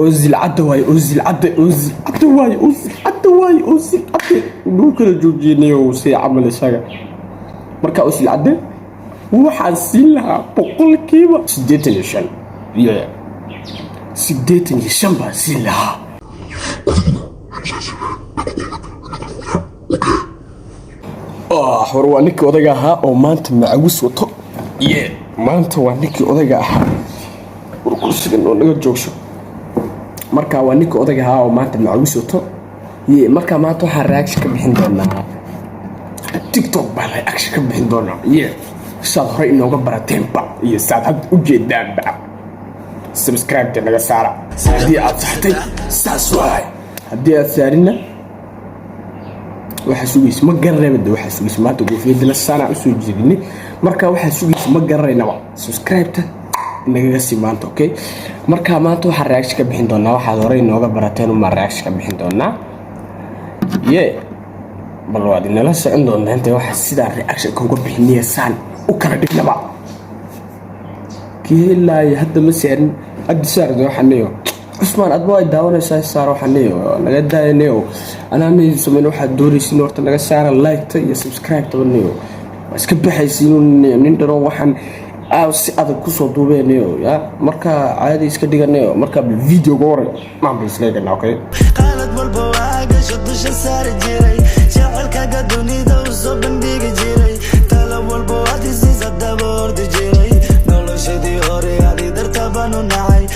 أوزيل عدواي أوزيل نوكل جوجيني وسي عمل شغل مركا أوزيل عدة وحاسين لها بقول كيما سديتني الشن يا سديتني الشن بحاسين لها حور waa ninkii odaga ahaa oo maanta macawis wato maanta waa ninkii odaga ahaa kursigan oo naga joogsho marka waa ninkii odaga ahaa oo maanta macawis wato marka maanta waxaan reaction ka bixin doonaa TikTok baa reaction ka bixin doonaa saad hore inooga barateenba iyo saad had u jeedaanba subscribe naga saara haddii aad saxtay saas waay haddii aad saarina waxa sugaysa ma garanayda waxa sugaysa maanta goofiyada la saana u soo jeedinay marka waxa sugaysa ma garanaynaba subscribe naga sii maanta okay marka maanta waxa reaction ka bixin doonaa waxa hore inooga barateen uma reaction ka bixin doonaa bal waad inala socon doonaa inta waxa sida reaction ka uga bixinaya saan u kala dhignaba kiilay hadda ma saarin hadda saardo waxaaniyo عثمان أدواي داون سايسار وحنيو نجد داينيو أنا مي سمين واحد دوري سين ورت نجد سعر لايك تي سبسكرايب تبنيو بس كبر حيسينون نندرو وحن أو هذا كوسو دوبينيو يا مركا عادي إسكديجنيو مركا بالفيديو قوري ما بيسلك أنا أوكي قالت بالبواق شد شسار جيري شعل كقدوني دوسو بنديق جيري تلو بالبواق زيز الدبور جيري نولو شدي هوري هذه درتبانو نعي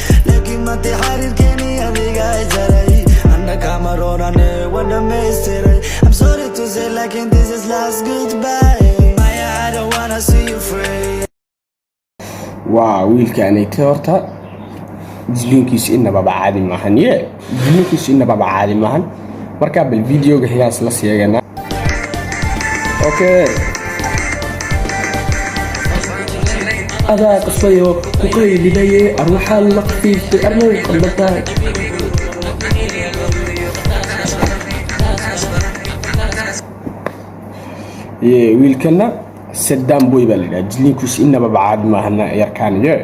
ما تحاري الكيني أبيك عجلي أنا كاميرون أنا وانا ميستري I'm sorry to say like in this is last goodbye I don't wanna see you free واو ويلكاني تورتا جلينكيش إنه بابا عادي ماهن جلينكيش إنه بابا عادي ماهن مركب الفيديو قحياس لسياغنا أوكي هذا قصيو وقيل لي أروح اللقفي في أرنو قلبتاي ويلكنا سدام بوي بالله جليكوش إنه ببعاد ما هنا يركان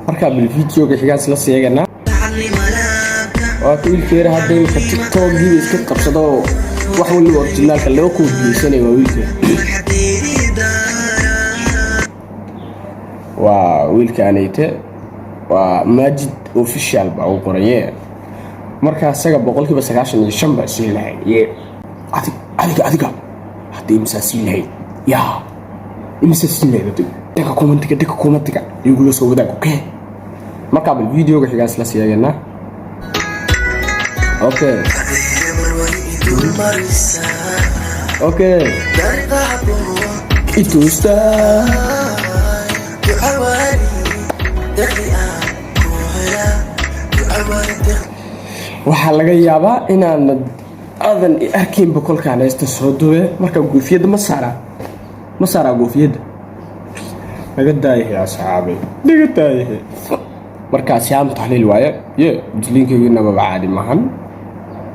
مركب الفيديو كحياس لسياغنا وكل كير هذا في تيك توك دي اسك قبصدو wax wali originalka loo ku diisanay waa wiilka wiilkaanayte waa Majid official baa uu qoraye marka asaga 95% baa sii lahayd adiga hadii imsaasiin lahayd imsaasiin lahayd dadka commentiga igu soo wadaag okay marka bal video ga xigaas la siiyayna okay itu ustaz waxaa laga yaabaa inaan adan arkin boqolkaan haysta soo duwe marka goofiyada ma saara goofiyada laga daayahay asxaabi laga daayahay marka siyaam tahlil waaye jilinkeyna ma caadi maahan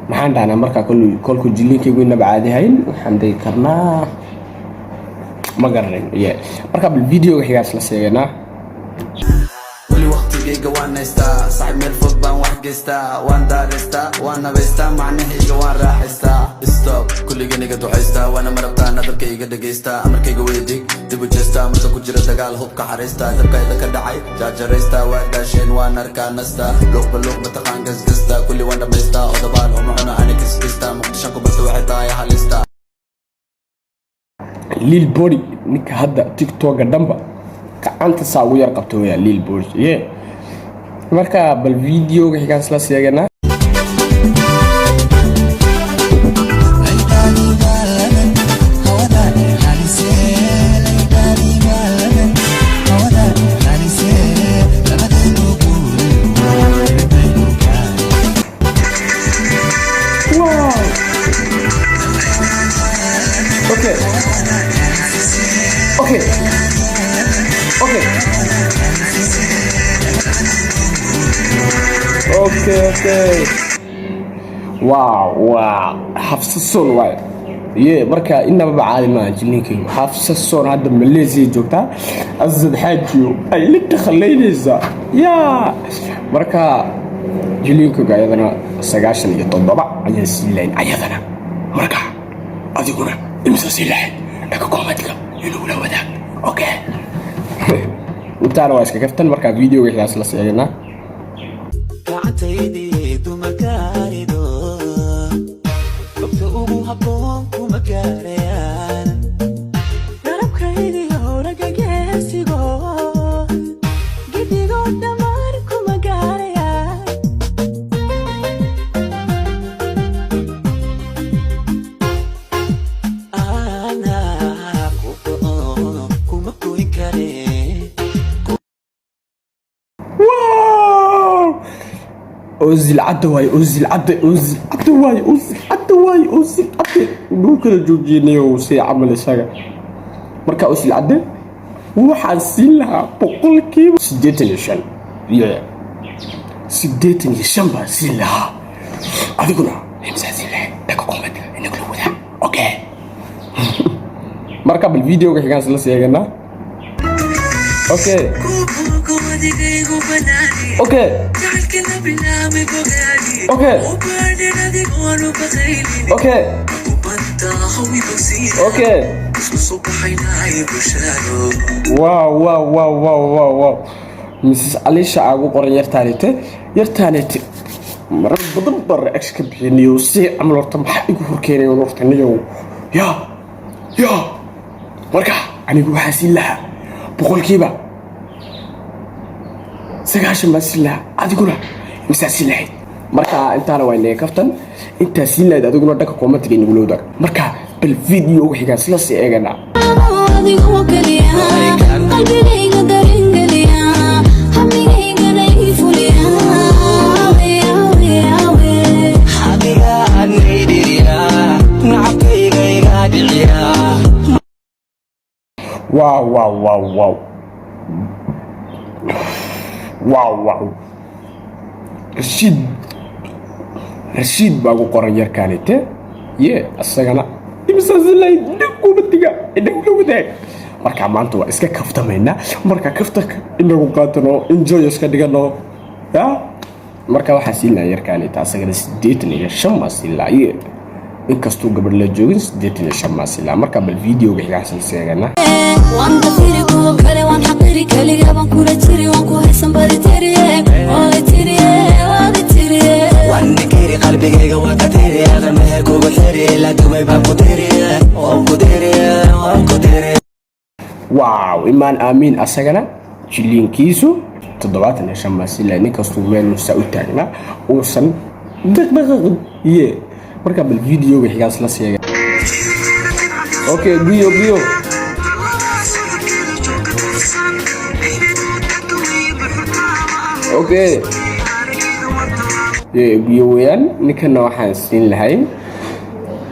maxaan dhahnaa marka kolku jilinkeyna ma caadi hayn waxaan day karnaa ma garanay marka bil video ga xigaas la seeganaa جيجا وانا استا صاحب من الفوق بان واحد جستا وان دارستا وانا بيستا معناه هيجا وان راح استا ستوب كل جنيجا توحيستا وانا مربتا نظر كيجا دقيستا امر كيجا ويديك ديبو جستا مرتا كجرة دقال هوب كحريستا دبكا اذا كدعي جاجريستا واداشين وانا ركان نستا لوق باللوق متقان قزقستا كل وانا بيستا ودبال ومعنا انا كسكستا مقدشانكو بسو حيطا يا هاليستا ليل بوري نيك هدا تيك توك دنبا كعنت ساوي يرقبتو يا ليل بوري marka bal video ga xigaas la siiyagana Okay. Wow. Hafsason waay. Marka inaba caadi ma jilinkii. Hafsason hadda Malaysia joogta. Azad Hajiyo ay la takhalaylaysa. Marka jiliinka ayadana 97 ayaa siilayn ayadana marka adiguna imsa siilayn dhaga koomadiga inuu la wadaag okay intaana waa iska kaftan marka videoga xidaas la seegnaa gacantaydi dumagaarido qofka ugu habboon kuma gaarayaan garabkaydi howraga geesigo gidigo dhammaan kuma gaarayaan ana kuma goyn kare أوزيل عدواي دو كلا جوجيني وسي عمل ساقا مركا أوزيل عدو وحاسين لها بقول كيف سديتني الشن سديتني الشن باسين لها أذكرنا همساسين لها داكو كومت إنك لو ذا أوكي مركا بالفيديو كي كان سلسيقنا أوكي اوكي اوكي اوكي اوكي واو واو واو واو واو واو مسيس عليشا اغو قرن يرتانيتي مرد بدن بر اكس كبينيو سي عمل ورتا ما ايغو هوركينيو ورتنيو يا marka anigu waxaan laha boqolkiiba 9 masila adiguna misasilahay marka intaana waa inay kaftan inta silayd adiguna dhaka commentiga inagu loo dag marka bal video wixiga isla si eegana adigu kaliya qalbigayga darengaliya hamigayga nayfuliya habiga anidiriya nacabkayga igadiya wow رشيد باغو قرن يركانيته asagana imsasilay dukumentiga inagu wadaag marka maanta waa iska kaftamayna marka kaftanka inagu qaatano enjoy iska dhigano marka waxa siinaa yarkaanita asagana 85 masilay inkastoo gabadh la joogin 85 masilay marka bal videoga xigaansan seegana waan dafiriku kale waan xaqiri kaliya baan kula jiri waan ku haysan bari tiriye waan nikiri qalbigayga waa ka tiriye meher kugu xiriye la dumay baan ku tiriye waaw imaan aamin asagana jiliinkiisu 75 masilay ninkastoo meel sa u taagna uusan daqdaqaq marka bal videoga xigaas la seega okay biyo okay biyo weeyaan ninkana waxaan siin lahayn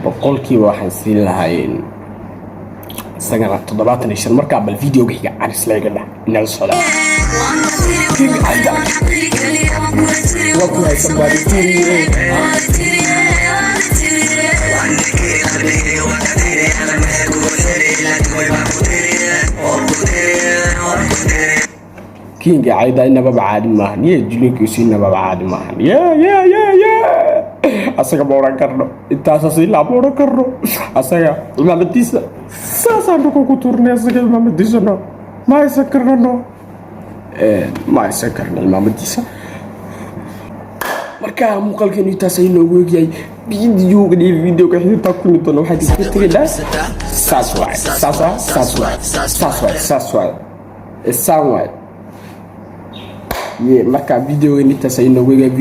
boqolkiiba waxaan siin lahayn sagala 75 marka bal videoga xiga aan isla eegna inaan socda كينج عايدا إنه بعد ما هني جلين كيسين بعد ما هني يا أسيق بورا كرنو إنت أساسي لا بورا كرنو أسيق ما بديسة ساسا نكو كتورني أسيق ما بديسة نو ما يسكرنا ما يسكرنا ما بديسة marka muuqaalkan intaas ay noogu eegay videoga xidhiidhka ku mid doona waxa isku tagay saaswaay marka videoga intaas ay noogu eegay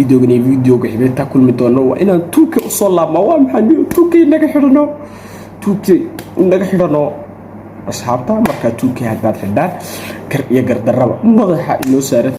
videoga xidhiidhka ku mid doona waa inaan tuuka u soo laabma waa maxay tuuka naga xidhano asxaabta marka tuuka hadbaad xidhaan gar iyo gardarraba madaxa inoo saaran